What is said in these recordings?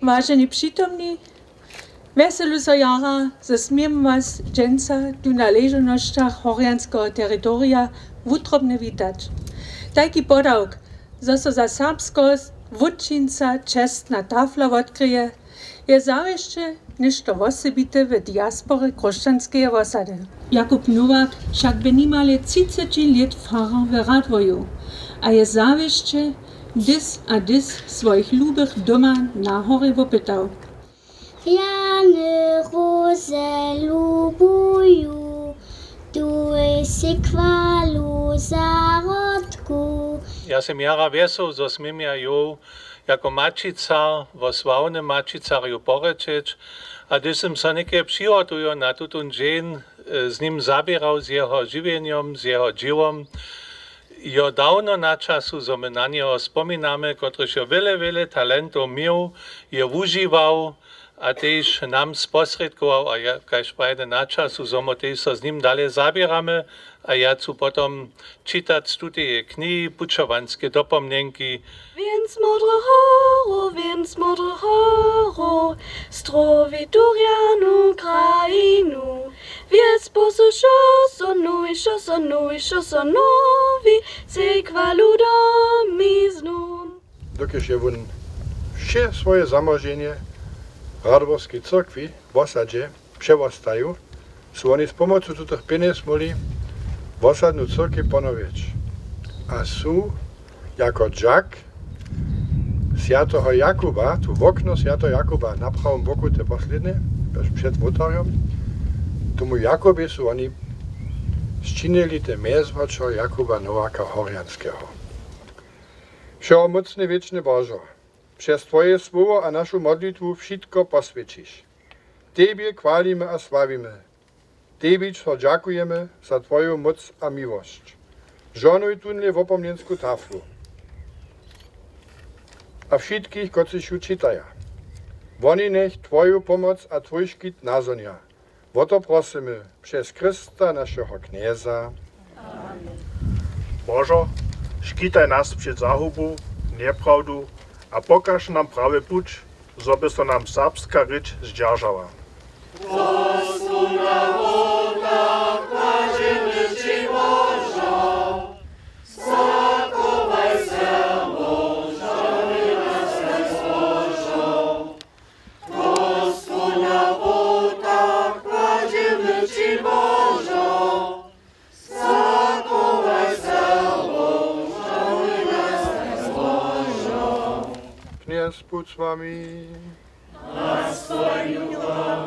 Vážení přítomní, veselu so jara, že smiem vás dženca tu na ležonošťach horianského teritoria wutrobne witać. Taki podawk, że so za serbskost wódčinca čestna tafla odkryje, je zawieście niż to wosebite w diaspory kruščanskeje osady. Jakub Nowak však by nimale 30 let farał w Radwoju, a je zawieście dys swoich lubych doma na hory wopytał. Jane rose lubuju, tu si kvalu zarodku. Ja sam jara vesel, zo smiem ja ju jako mačicar vo slavnom mačicarju porečeć, a gdy som sa neke přihotujo na tutun džen, s ním zabieral s jeho živenjom, s jeho dživom, jo dawno na czasu, zo my na niego spomíname, kotryż jo wiele talentów miał, je używał, a też nam sposredkował, a ja kaž prajde na czasu, zo my też so z nim dalej zabieramy, a ja chcę potom czytać tutaj knihy, pučovanské dopomnienky. Więc modre horo, strovi Dorianu krainu, więc posłuchaj, sonowi, se kvalu domiznun. Dokiaľ je on vše svoje zamoženie Radworskiej Cyrkwi w osadzie przewostają, są oni z pomocą tych pieniędzy mogli osadną cyrkwi ponowić. A są jako dżak Świętego Jakuba, tu w okno Świętego Jakuba na prawym boku te poslednie, przed motorem, tomu Jakubie są oni zczynili te mezwacza Jakuba Nowaka Horianskiego. Wszechmocny wieczny Boże, przez Twoje słowo a naszą modlitwu wszystko poswiecisz. Tebie chwalimy a sławimy. Tebie dziękujemy za Twoją moc a miłość. Żonuj tunle w opomniensku taflu. A wszystkich, którzy się czytają. Oni niech Twoją pomoc a Twój szczyt nazonia. O to prosimy przez Chrysta naszego knieza. Bože, škýtaj nás před zahubu, nepravdu a pokaž nám prawy puć, zoby so nam serbska ryć zdzierżała. Kniez buď s vami.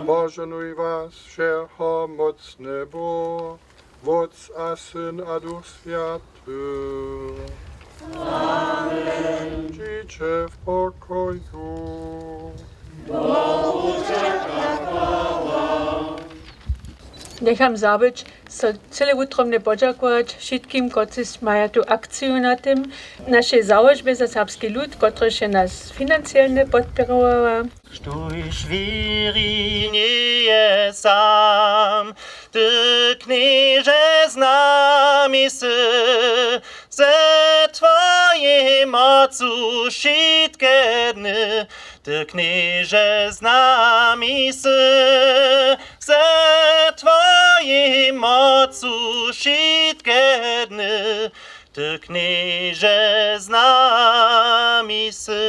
Poženuj vás všechomocný Boh, Otec a Syn a Duch Svatý. Amen. Žijte v pokoju. Necham zabyć, so cele utromne podziękować wszystkim, którzy mają tu akcję na tym, naszej założbie za serbski lud, który się nas finansjalnie podpierała. Štuj švíri nie je sám, ty knieže z nami sy, ze Twojej mocu všetké dny, ty knieže z nami sy, ze Twojej mocu všetké dny, ty knieže z nami sy.